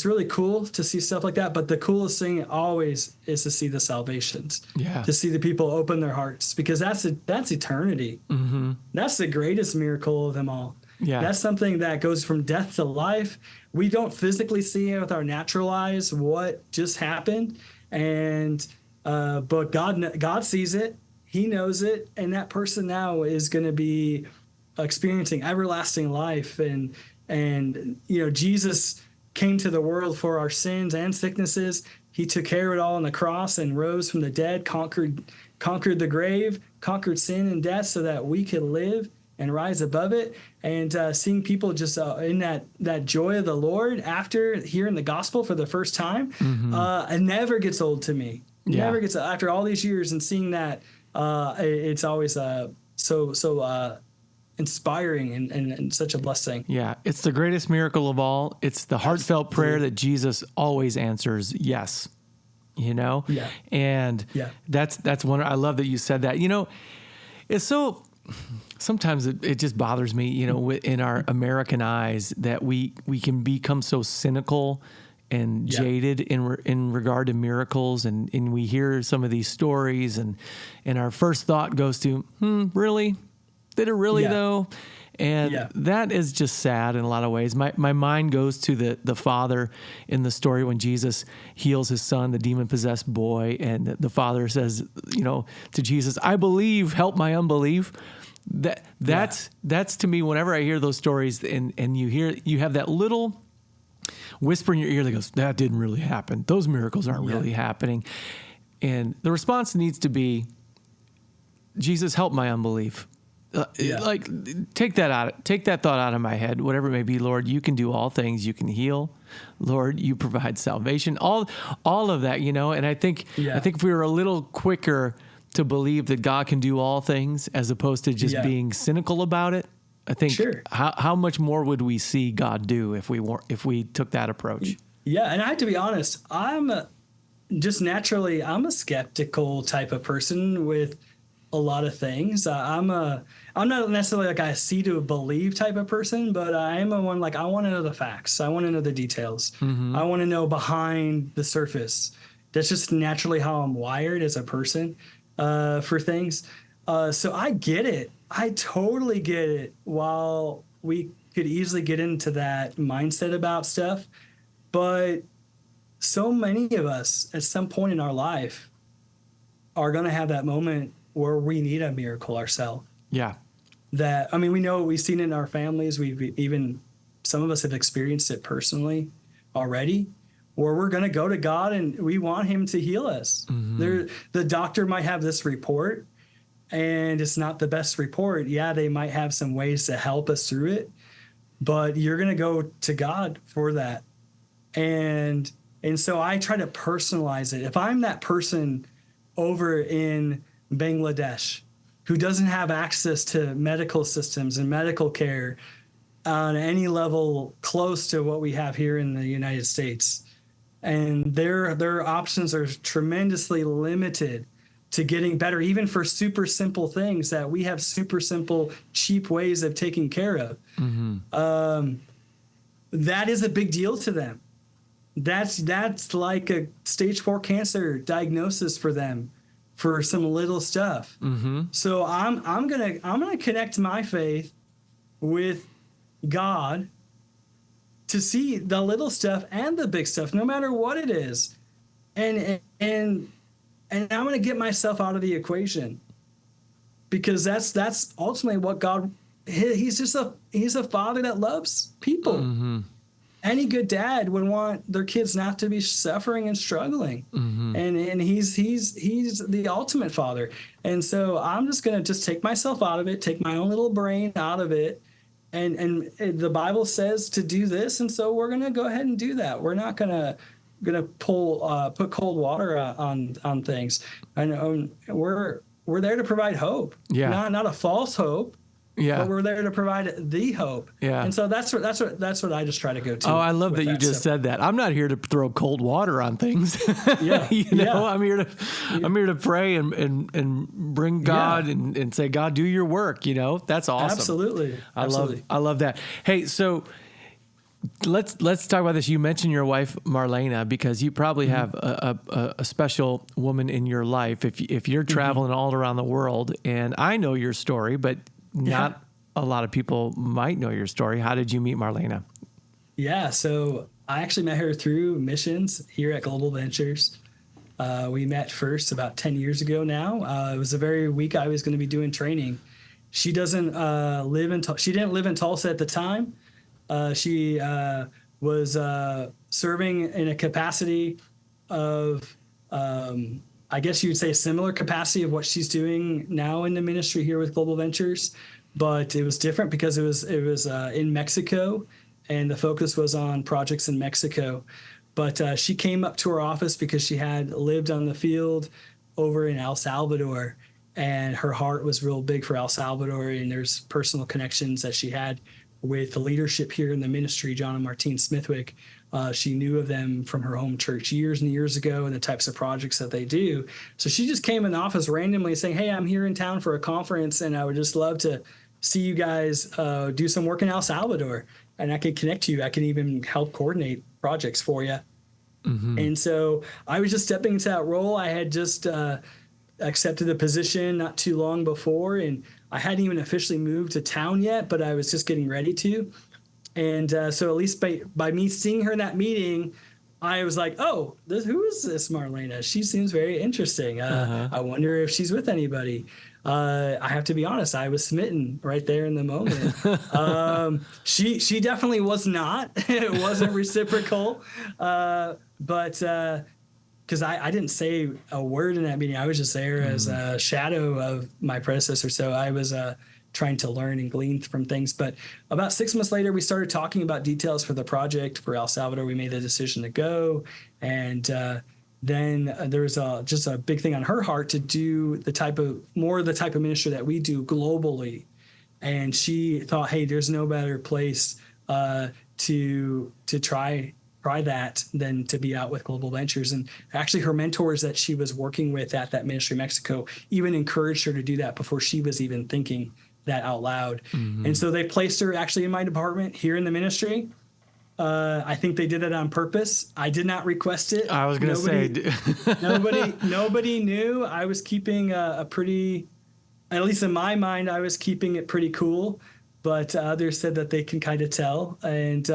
really cool to see stuff like that. But the coolest thing always is to see the salvations. Yeah. To see the people open their hearts, because that's eternity. Mm-hmm. That's the greatest miracle of them all. Yeah. That's something that goes from death to life. We don't physically see it with our natural eyes what just happened, but God sees it. He knows it, and that person now is going to be experiencing everlasting life. And Jesus came to the world for our sins and sicknesses. He took care of it all on the cross and rose from the dead, conquered the grave, conquered sin and death, so that we could live and rise above it. And seeing people just in that joy of the Lord after hearing the gospel for the first time, it never gets old to me. Yeah. Never gets, after all these years and seeing that, it's always so inspiring and such a blessing. Yeah, it's the greatest miracle of all. It's the heartfelt prayer that Jesus always answers yes. Yeah. And that's one. I love that you said that. It's so. Sometimes it just bothers me, in our American eyes, that we can become so cynical and jaded in regard to miracles, and we hear some of these stories, and our first thought goes to, really? Did it really though? And that is just sad in a lot of ways. My mind goes to the father in the story when Jesus heals his son, the demon-possessed boy, and the father says, to Jesus, I believe, help my unbelief. That's to me, whenever I hear those stories and you have that little whisper in your ear that goes, that didn't really happen. Those miracles aren't really happening. And the response needs to be, Jesus, help my unbelief. Like, take that thought out of my head, whatever it may be. Lord, you can do all things. You can heal. Lord, you provide salvation. All of that, and I think if we were a little quicker to believe that God can do all things, as opposed to just being cynical about it, I think how much more would we see God do if we took that approach? Yeah, and I have to be honest, I'm a skeptical type of person with a lot of things. I'm not necessarily like a see to believe type of person, but I am a one, like, I want to know the facts. I want to know the details. Mm-hmm. I want to know behind the surface. That's just naturally how I'm wired as a person for things. So I get it. I totally get it. While we could easily get into that mindset about stuff, but so many of us at some point in our life are going to have that moment where we need a miracle ourselves. Yeah. We know we've seen it in our families. Some of us have experienced it personally already, where we're going to go to God and we want him to heal us. Mm-hmm. The doctor might have this report and it's not the best report. Yeah, they might have some ways to help us through it, but you're going to go to God for that. And And so I try to personalize it. If I'm that person over in Bangladesh who doesn't have access to medical systems and medical care on any level close to what we have here in the United States, and their options are tremendously limited to getting better, even for super simple things that we have super simple, cheap ways of taking care of. That is a big deal to them. That's like a stage 4 cancer diagnosis for them for some little stuff. So I'm gonna connect my faith with God to see the little stuff and the big stuff, no matter what it is. And I'm going to get myself out of the equation, because that's ultimately what God, he's a father that loves people. Any good dad would want their kids not to be suffering and struggling. And he's the ultimate father. And so I'm just going to just take myself out of it, take my own little brain out of it. And the Bible says to do this, and so we're going to go ahead and do that. We're not going to put cold water on things. And we're there to provide hope. Not a false hope. But we're there to provide the hope. And so that's what I just try to go to. Oh, I love that you just said that. I'm not here to throw cold water on things. I'm here to pray and bring God and say, God, do your work. That's awesome. Absolutely. I love that. Hey, so let's talk about this. You mentioned your wife Marlana, because you probably have a special woman in your life if you're traveling all around the world. And I know your story, but not a lot of people might know your story. How did you meet Marlana? Yeah, so I actually met her through missions here at Global Ventures. We met first about 10 years ago now. It was the very week I was going to be doing training. She doesn't she didn't live in Tulsa at the time. She was serving in a capacity of, I guess you would say, a similar capacity of what she's doing now in the ministry here with Global Ventures, but it was different because it was in Mexico, and the focus was on projects in Mexico. But she came up to our office because she had lived on the field over in El Salvador, and her heart was real big for El Salvador, and there's personal connections that she had with the leadership here in the ministry, John and Martine Smithwick. She knew of them from her home church years and years ago and the types of projects that they do. So she just came in the office randomly saying, hey, I'm here in town for a conference, and I would just love to see you guys do some work in El Salvador, and I could connect you. I can even help coordinate projects for you. And so I was just stepping into that role. I had just accepted the position not too long before, and I hadn't even officially moved to town yet, but I was just getting ready to. And so at least by me seeing her in that meeting, I was like, oh, who is this Marlana? She seems very interesting. I wonder if she's with anybody. I have to be honest, I was smitten right there in the moment. She definitely was not. It wasn't reciprocal. But because I didn't say a word in that meeting. I was just there as a shadow of my predecessor. So I was trying to learn and glean from things. But about 6 months later, we started talking about details for the project for El Salvador. We made the decision to go. And then there was just a big thing on her heart to do the type of ministry that we do globally. And she thought, hey, there's no better place to try that than to be out with Global Ventures. And actually her mentors that she was working with at that ministry in Mexico even encouraged her to do that before she was even thinking that out loud. And so they placed her actually in my department here in the ministry. I think they did it on purpose. I did not request it. I was going to say, nobody knew. I was keeping a pretty, at least in my mind, I was keeping it pretty cool, but others said that they can kind of tell. And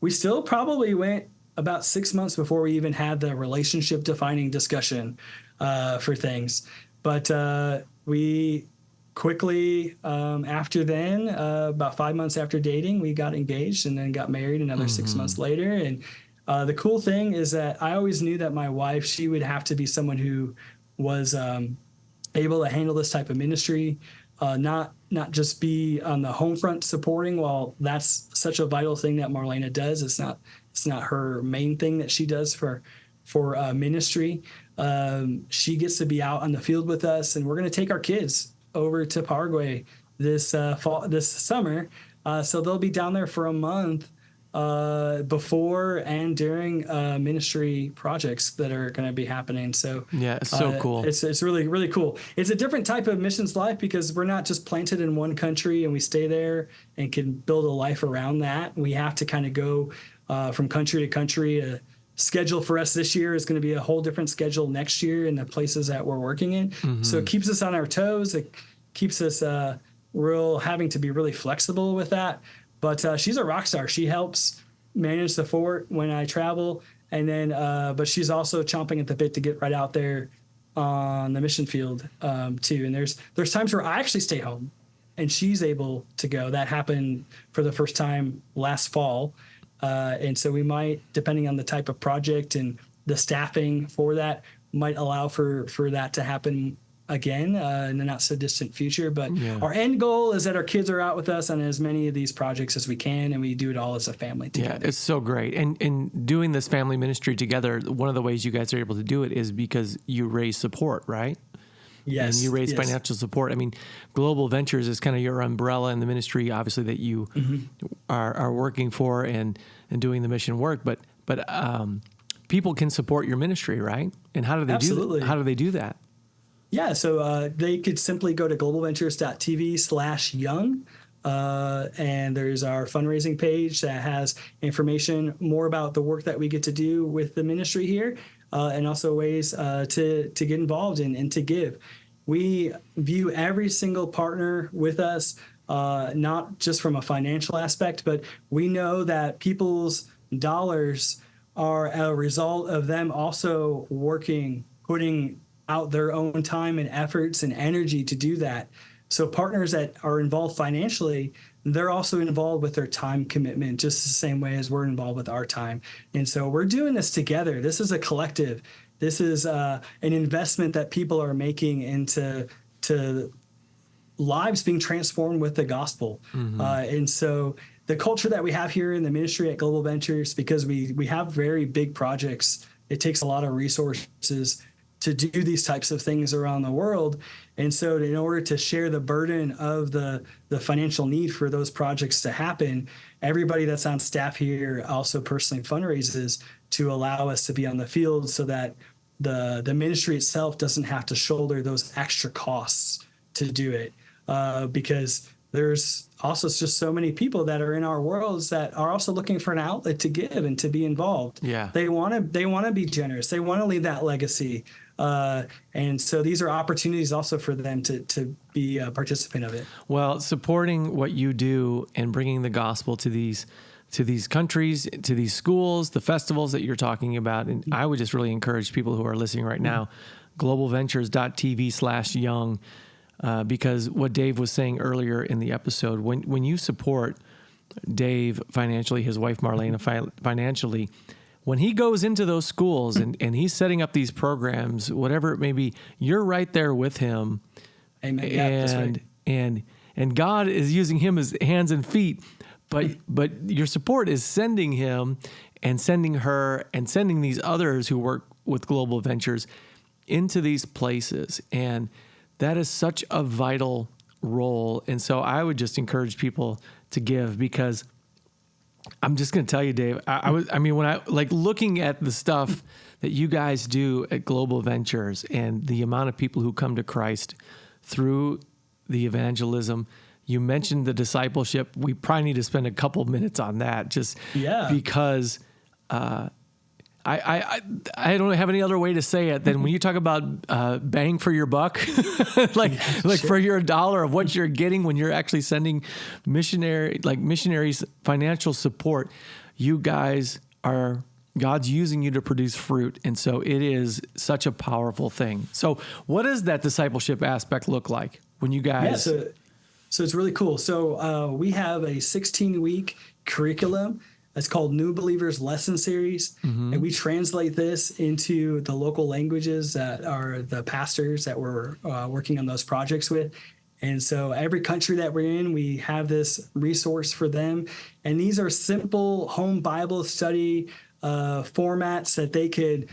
we still probably went about 6 months before we even had the relationship defining discussion for things. But we quickly, after then, about 5 months after dating, we got engaged and then got married another 6 months later. And the cool thing is that I always knew that my wife, she would have to be someone who was able to handle this type of ministry, not just be on the home front supporting. While that's such a vital thing that Marlana does, it's It's not her main thing that she does for ministry. She gets to be out on the field with us, and we're going to take our kids over to Paraguay this summer. So they'll be down there for a month before and during ministry projects that are going to be happening. So yeah, it's so cool. It's really, really cool. It's a different type of missions life because we're not just planted in one country and we stay there and can build a life around that. We have to kind of go from country to country. Schedule for us this year is going to be a whole different schedule next year in the places that we're working in. Mm-hmm. So it keeps us on our toes. It keeps us having to be really flexible with that. But she's a rock star. She helps manage the fort when I travel. And then, but she's also chomping at the bit to get right out there on the mission field too. And there's times where I actually stay home and she's able to go. That happened for the first time last fall. And so we might, depending on the type of project and the staffing for that, might allow for that to happen again in the not so distant future. But our end goal is that our kids are out with us on as many of these projects as we can, and we do it all as a family together. Yeah, it's so great. And doing this family ministry together, one of the ways you guys are able to do it is because you raise support, right? Yes. And you raise financial support. I mean, Global Ventures is kind of your umbrella in the ministry, obviously, that you are working for and doing the mission work. But people can support your ministry, right? And how do they do that? How do they do that? Yeah, so they could simply go to globalventures.tv/young, and there's our fundraising page that has information more about the work that we get to do with the ministry here, and also ways to get involved and to give. We view every single partner with us, not just from a financial aspect, but we know that people's dollars are a result of them also working, putting out their own time and efforts and energy to do that. So partners that are involved financially, they're also involved with their time commitment, just the same way as we're involved with our time. And so we're doing this together. This is a collective. This is an investment that people are making into lives being transformed with the gospel. And so the culture that we have here in the ministry at Global Ventures, because we have very big projects, it takes a lot of resources to do these types of things around the world. And so in order to share the burden of the financial need for those projects to happen, everybody that's on staff here also personally fundraises to allow us to be on the field so that the ministry itself doesn't have to shoulder those extra costs to do it. Because there's also just so many people that are in our worlds that are also looking for an outlet to give and to be involved. Yeah. They want to be generous. They want to leave that legacy. And so these are opportunities also for them to be a participant of it. Well, supporting what you do and bringing the gospel to these countries, to these schools, the festivals that you're talking about. And I would just really encourage people who are listening right now, globalventures.tv/young, because what Dave was saying earlier in the episode, when you support Dave financially, his wife Marlana financially, when he goes into those schools and he's setting up these programs, whatever it may be, you're right there with him. Amen. Yeah, that's right. And God is using him as hands and feet, but your support is sending him and sending her and sending these others who work with Global Ventures into these places. And that is such a vital role. And so I would just encourage people to give, because I'm just going to tell you, Dave, when I like looking at the stuff that you guys do at Global Ventures and the amount of people who come to Christ through the evangelism, you mentioned the discipleship. We probably need to spend a couple minutes on that because I don't have any other way to say it than when you talk about bang for your buck, for your dollar of what you're getting when you're actually sending missionaries financial support. You guys are, God's using you to produce fruit, and so it is such a powerful thing. So, what does that discipleship aspect look like when you guys? Yeah, so it's really cool. So we have a 16-week curriculum. It's called New Believers Lesson Series, and we translate this into the local languages that are the pastors that we're working on those projects with. And so every country that we're in, we have this resource for them. And these are simple home Bible study formats that they could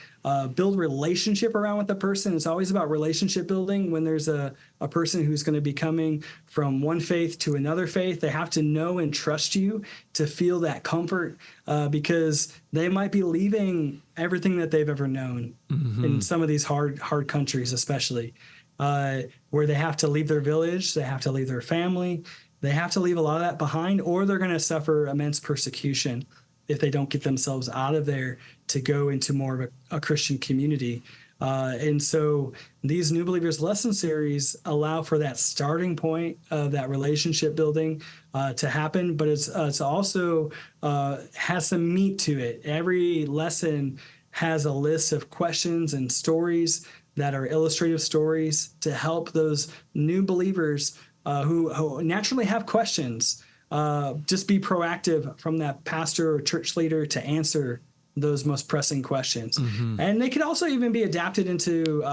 build relationship around with the person. It's always about relationship building. When there's a person who's going to be coming from one faith to another faith, they have to know and trust you to feel that comfort because they might be leaving everything that they've ever known in some of these hard countries, especially where they have to leave their village, they have to leave their family, they have to leave a lot of that behind, or they're going to suffer immense persecution if they don't get themselves out of there to go into more of a Christian community. And so these New Believers lesson series allow for that starting point of that relationship building to happen, but it's also has some meat to it. Every lesson has a list of questions and stories that are illustrative stories to help those new believers who naturally have questions. Just be proactive from that pastor or church leader to answer those most pressing questions. And they could also even be adapted into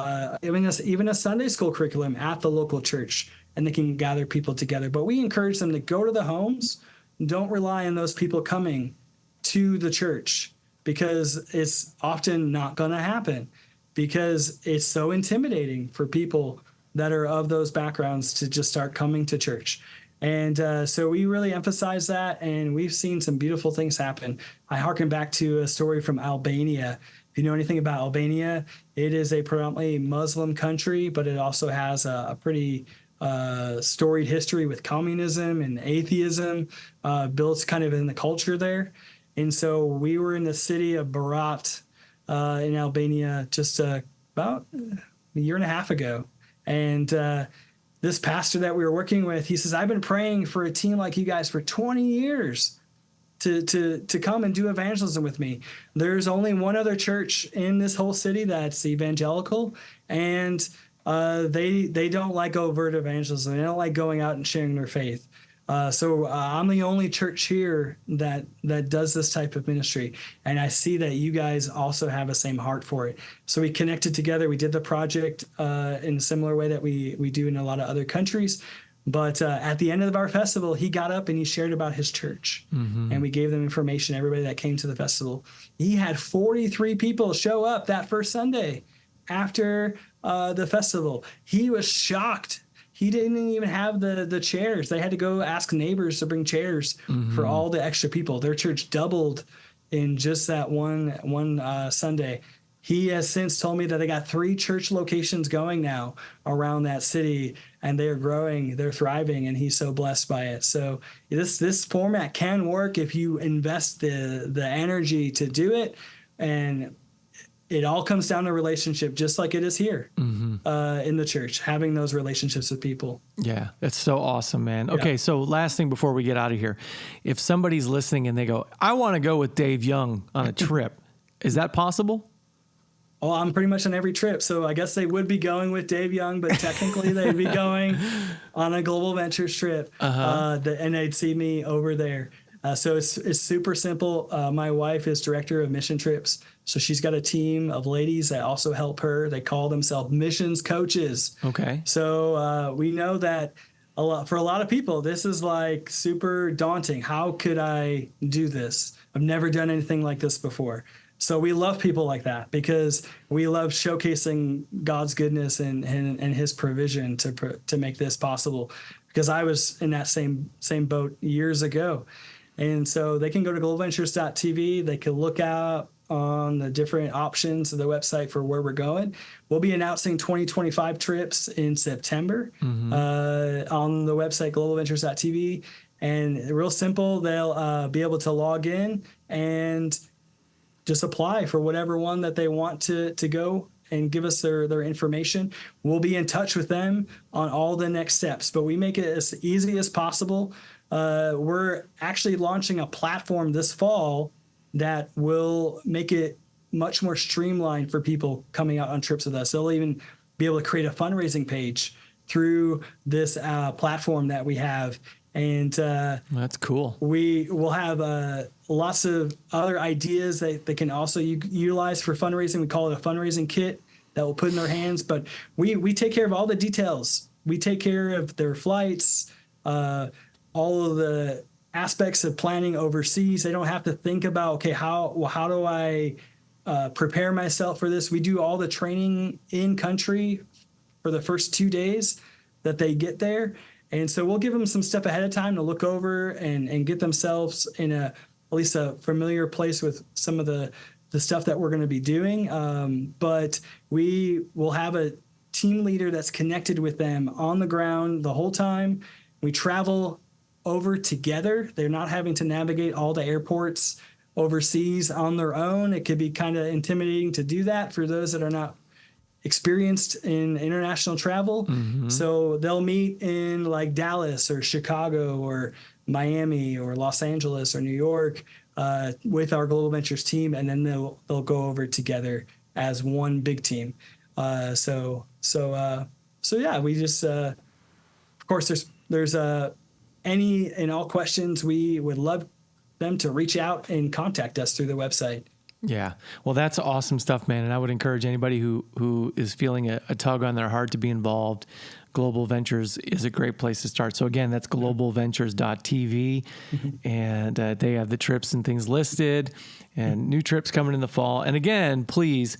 even a Sunday school curriculum at the local church, and they can gather people together. But we encourage them to go to the homes. Don't rely on those people coming to the church, because it's often not going to happen, because it's so intimidating for people that are of those backgrounds to just start coming to church. And so we really emphasize that, and we've seen some beautiful things happen. I hearken back to a story from Albania. If you know anything about Albania, it is a predominantly Muslim country, but it also has a pretty storied history with communism and atheism built kind of in the culture there. And so we were in the city of Berat in Albania just about a year and a half ago. And this pastor that we were working with, he says, I've been praying for a team like you guys for 20 years to come and do evangelism with me. There's only one other church in this whole city that's evangelical, and they don't like overt evangelism. They don't like going out and sharing their faith. So I'm the only church here that does this type of ministry. And I see that you guys also have the same heart for it. So we connected together. We did the project in a similar way that we do in a lot of other countries. But at the end of our festival, he got up and he shared about his church. And we gave them information, everybody that came to the festival. He had 43 people show up that first Sunday after the festival. He was shocked. He didn't even have the chairs. They had to go ask neighbors to bring chairs for all the extra people. Their church doubled in just that one Sunday. He has since told me that they got 3 church locations going now around that city, and they're growing, they're thriving, and he's so blessed by it. So this format can work if you invest the energy to do it, and it all comes down to relationship, just like it is here in the church, having those relationships with people. Yeah, that's so awesome, man. Okay, so last thing before we get out of here. If somebody's listening and they go, I want to go with Dave Young on a trip, is that possible? Oh, I'm pretty much on every trip, so I guess they would be going with Dave Young, but technically they'd be going on a Global Ventures trip, and they'd see me over there. So it's super simple. My wife is director of mission trips, so she's got a team of ladies that also help her. They call themselves missions coaches. Okay. So we know that for a lot of people, this is like super daunting. How could I do this? I've never done anything like this before. So we love people like that because we love showcasing God's goodness and his provision to make this possible, because I was in that same boat years ago. And so they can go to globalventures.tv. They can look out on the different options of the website for where we're going. We'll be announcing 2025 trips in September on the website globalventures.tv. And real simple, they'll be able to log in and just apply for whatever one that they want to go and give us their information. We'll be in touch with them on all the next steps, but we make it as easy as possible. We're actually launching a platform this fall that will make it much more streamlined for people coming out on trips with us. They'll even be able to create a fundraising page through this platform that we have. And that's cool. We will have lots of other ideas that they can also utilize for fundraising. We call it a fundraising kit that we'll put in their hands. But we take care of all the details we take care of their flights, all of the aspects of planning overseas. They don't have to think about, okay, how do I prepare myself for this? We do all the training in country for the first 2 days that they get there. And so we'll give them some stuff ahead of time to look over and get themselves in at least a familiar place with some of the stuff that we're going to be doing. But we will have a team leader that's connected with them on the ground the whole time. We travel over together. They're not having to navigate all the airports overseas on their own. It could be kind of intimidating to do that for those that are not experienced in international travel. Mm-hmm. So they'll meet in like Dallas or Chicago or Miami or Los Angeles or New York with our Global Ventures team, and then they'll go over together as one big team. So yeah, we just of course there's any and all questions. We would love them to reach out and contact us through the website. Yeah. Well, that's awesome stuff, man. And I would encourage anybody who is feeling a tug on their heart to be involved. Global Ventures is a great place to start. So again, that's globalventures.tv, mm-hmm. and they have the trips and things listed, and new trips coming in the fall. And again, please,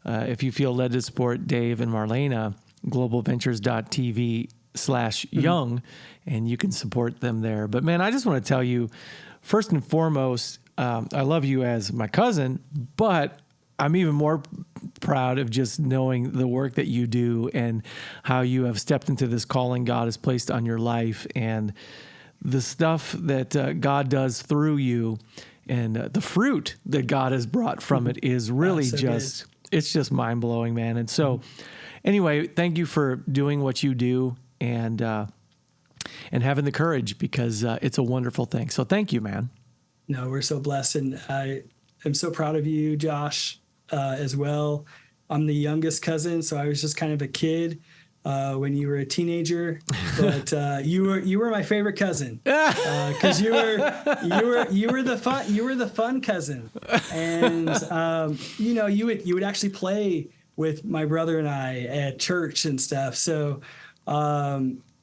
if you feel led to support Dave and Marlana, globalventures.tv/young, mm-hmm. and you can support them there. But man, I just want to tell you, first and foremost, I love you as my cousin, but I'm even more proud of just knowing the work that you do and how you have stepped into this calling God has placed on your life, and the stuff that God does through you, and the fruit that God has brought from it is really it's just mind blowing, man. And so anyway, thank you for doing what you do and having the courage, because it's a wonderful thing. So thank you, man. No, we're so blessed. And I am so proud of you, Josh, as well. I'm the youngest cousin, so I was just kind of a kid when you were a teenager. But you were my favorite cousin because you were the fun cousin, and you would actually play with my brother and I at church and stuff. So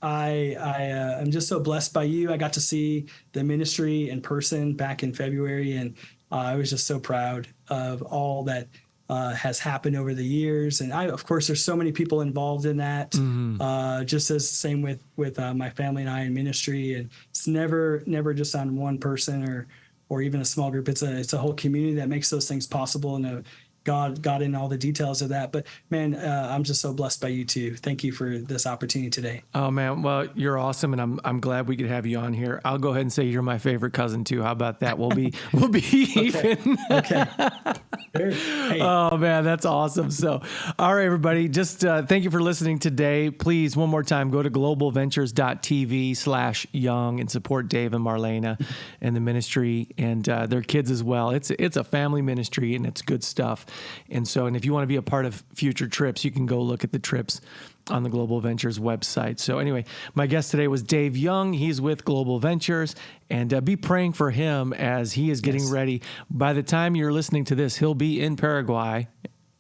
I'm just so blessed by you. I got to see the ministry in person back in February, and I was just so proud of all that has happened over the years. And of course, there's so many people involved in that, mm-hmm. Just as the same with my family and I in ministry. And it's never just on one person or even a small group. It's a whole community that makes those things possible, and God got in all the details of that. But man, I'm just so blessed by you too. Thank you for this opportunity today. Oh man, well, you're awesome, and I'm glad we could have you on here. I'll go ahead and say you're my favorite cousin too. How about that? We'll be even. Okay. Hey. Oh man, that's awesome. So, all right, everybody, just thank you for listening today. Please, one more time, go to globalventures.tv/young and support Dave and Marlana and the ministry and their kids as well. It's a family ministry, and it's good stuff. And if you want to be a part of future trips, you can go look at the trips on the Global Ventures website. So anyway, my guest today was Dave Young. He's with Global Ventures, and be praying for him as he is getting ready. By the time you're listening to this, he'll be in Paraguay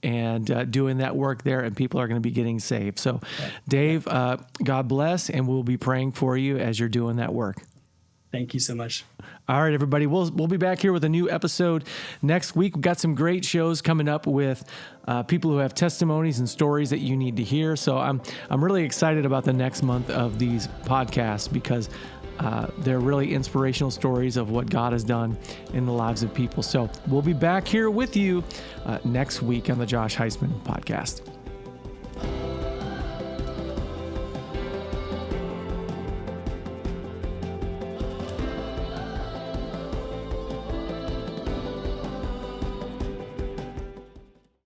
and doing that work there, and people are going to be getting saved. So Dave, God bless, and we'll be praying for you as you're doing that work. Thank you so much. All right, everybody. We'll be back here with a new episode next week. We've got some great shows coming up with people who have testimonies and stories that you need to hear. So I'm really excited about the next month of these podcasts, because they're really inspirational stories of what God has done in the lives of people. So we'll be back here with you next week on the Josh Huisman podcast.